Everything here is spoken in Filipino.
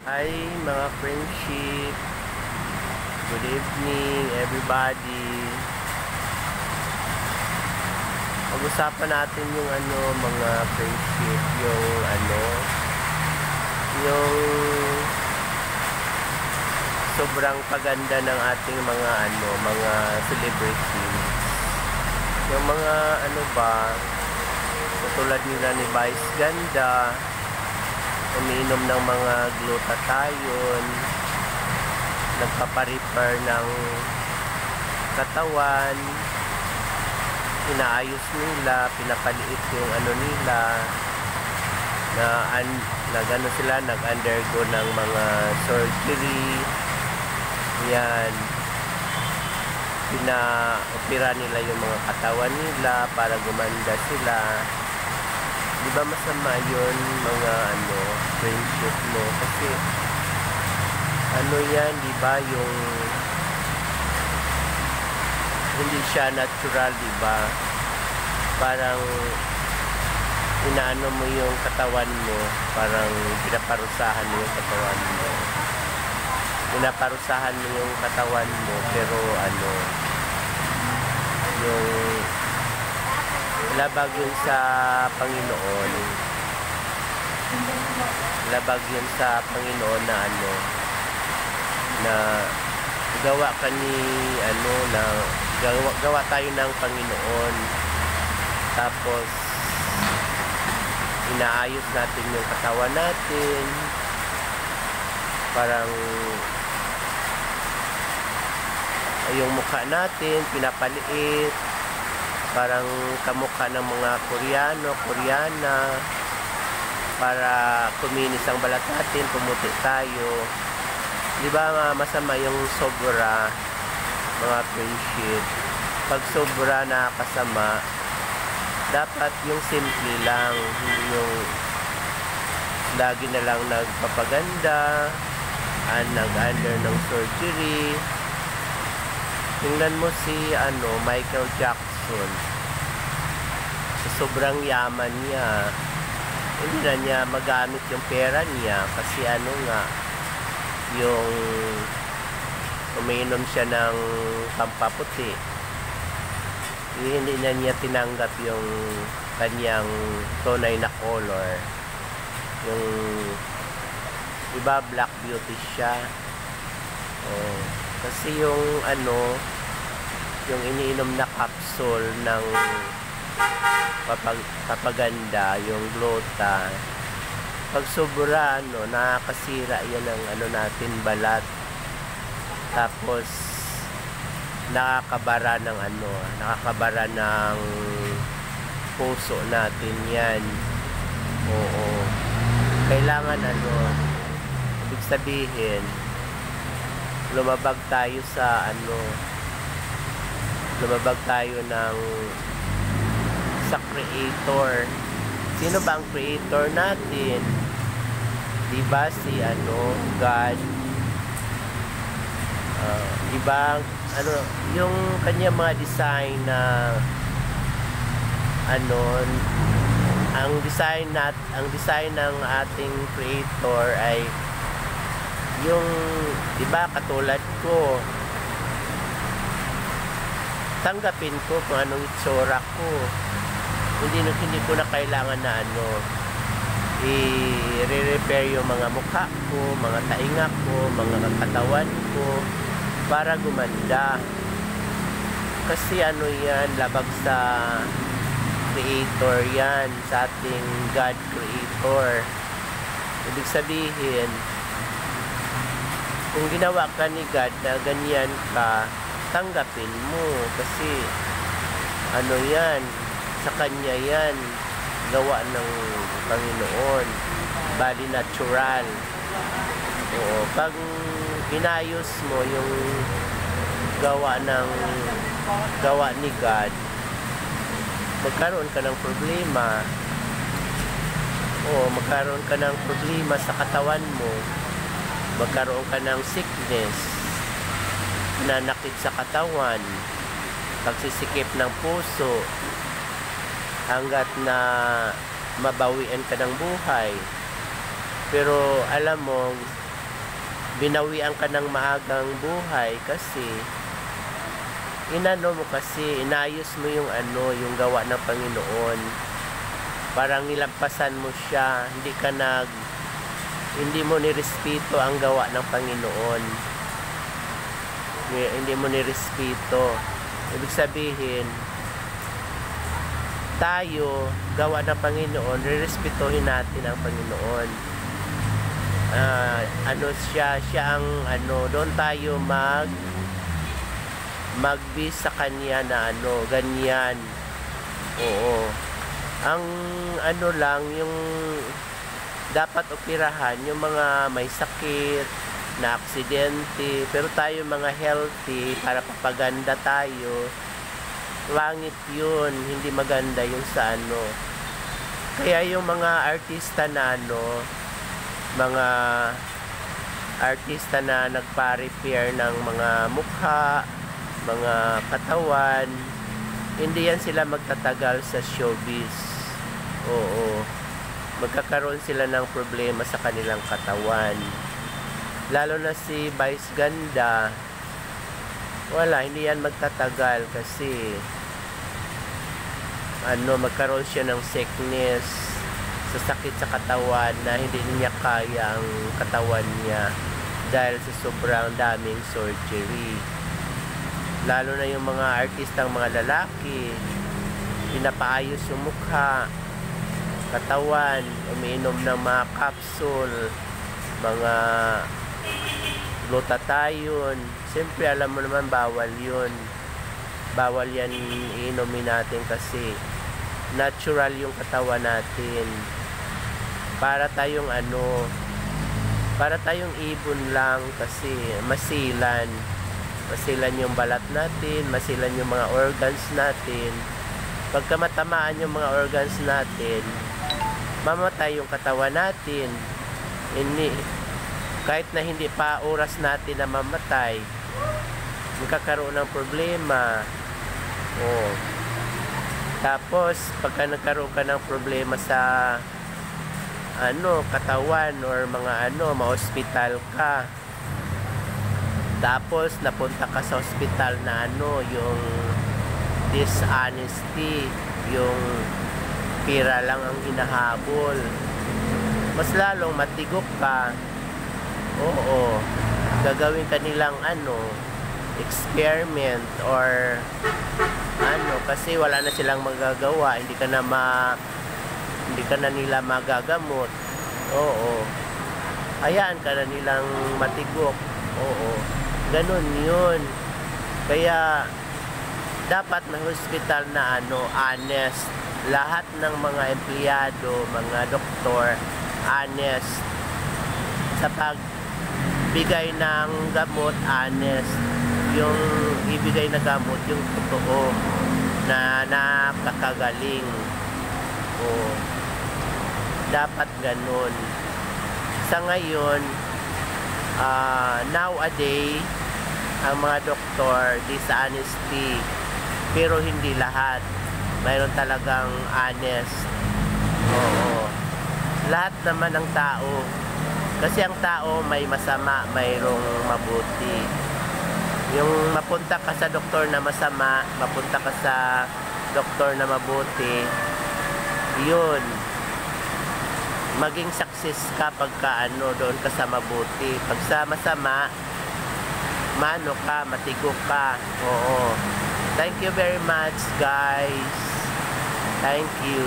Hi mga friendship, good evening everybody. Pag-usapan natin yung mga friendship, yung sobrang paganda ng ating mga celebrity. Yung mga katulad nila ni Vice Ganda, umiinom ng mga glutathione, nagpaparepair ng katawan, inaayos nila, pinapaliit yung nila, nag-undergo ng mga surgery, yan, pina-opera nila yung mga katawan nila para gumanda sila. Di ba masama yun mga friendship mo? Kasi yan, di ba, yung hindi siya natural, di ba? Parang inaano mo yung katawan mo, parang pinaparusahan mo yung katawan mo. Pinaparusahan mo yung katawan mo, pero yung labag yun sa Panginoon. Labag yun sa Panginoon na na gawa ka ni na gawa tayo ng Panginoon. Tapos inaayos natin yung katawan natin. Parang yung mukha natin pinapaliit, parang kamukha ng mga Koreano, Koreana, para kuminis ang balat natin, pumuti tayo. Di ba masama yung sobra, mga friendship? Pag sobra nakakasama, dapat yung simple lang, hindi yung lagi na lang nagpapaganda, nag-under ng surgery. Tingnan mo si Michael Jackson. Sa sobrang yaman niya, hindi na niya magamit yung pera niya kasi yung umiinom siya ng pampaputi. Hindi na niya tinanggap yung kanyang tunay na color. Yung iba black beauty siya. Kasi yung yung iniinom na capsule ng papaganda, yung gluta, pag sobra nakakasira yan ang natin balat. Tapos nakakabara ng puso natin yan. Oo, kailangan ibig sabihin lumabag tayo sa sa creator. Sino ba ang creator natin? Diba si God? Diba yung kanya mga design na ang design ng ating creator ay yung, diba, katulad ko, tanggapin ko kung anong itsura ko. Hindi ko na kailangan na i-repair yung mga mukha ko, mga tainga ko, mga katawan ko para gumanda. Kasi yan, labag sa creator yan, sa ating God creator. Ibig sabihin, kung ginawa ka ni God na ganyan ka, tanggapin mo kasi yan, sa kanya yan, gawa ng Panginoon, bali natural. Oo, pag inayos mo yung gawa ni God, magkaroon ka ng problema. Oo, magkaroon ka ng problema sa katawan mo, magkaroon ka ng sickness, nanakit sa katawan, pagsisikip ng puso, hanggat na mabawian ka ng buhay. Pero alam mo, binawian ka ng maagang buhay kasi inano mo kasi, inayos mo yung yung gawa ng Panginoon. Parang nilampasan mo siya, hindi mo nirespeto ang gawa ng Panginoon. Hindi mo nirespeto. Ibig sabihin, tayo, gawa ng Panginoon, rirespetuhin natin ang Panginoon. Siya ang doon tayo mag-bis sa kanya na ganyan. Oo. Ang lang, yung dapat operahan, yung mga may sakit, na aksidente, pero tayo mga healthy, para papaganda tayo, langit yun, hindi maganda yung sa Kaya yung mga artista na mga artista na nagpa-repair ng mga mukha, mga katawan, hindi yan sila magtatagal sa showbiz. Oo. Magkakaroon sila ng problema sa kanilang katawan. Lalo na si Vice Ganda, wala, hindi yan magtatagal kasi magkaroon siya ng sickness, sa sakit sa katawan na hindi niya kaya ang katawan niya dahil sa sobrang daming surgery. Lalo na yung mga artistang mga lalaki, pinapaayos yung mukha, katawan, umiinom ng mga capsule, mga glutathione. Siyempre alam mo naman, bawal yun. Bawal yan iinumin natin kasi natural yung katawan natin. Para tayong ibon lang kasi masilan yung balat natin, masilan yung mga organs natin. Pagka matamaan yung mga organs natin, mamatay yung katawan natin. Kahit na hindi pa oras natin na mamatay, magkakaroon ng problema. Tapos pagka nagkaroon ka ng problema sa katawan or mga ma-hospital ka, tapos napunta ka sa hospital na yung dishonesty, yung pira lang ang hinahabol, mas lalong matigok ka. Oo, gagawin ka nilang experiment or kasi wala na silang magagawa, hindi ka na nila magagamot. Oo, hayaan ka na nilang matigok. Oo, ganun yun. Kaya dapat may hospital na honest. Lahat ng mga empleyado, mga doktor, honest sa pagbigay ng gamot, honest. Yung ibigay na gamot, yung totoo na nakakagaling. Dapat ganun. Sa ngayon, nowadays, ang mga doktor, dishonesty, pero hindi lahat. Mayroon talagang honest. Oo. Lahat naman ng tao. Kasi ang tao may masama, mayroong mabuti. Yung mapunta ka sa doktor na masama, mapunta ka sa doktor na mabuti, yun, maging success ka pagka doon ka sa mabuti. Pag sa masama, matigok ka. Oo. Thank you very much, guys. Thank you.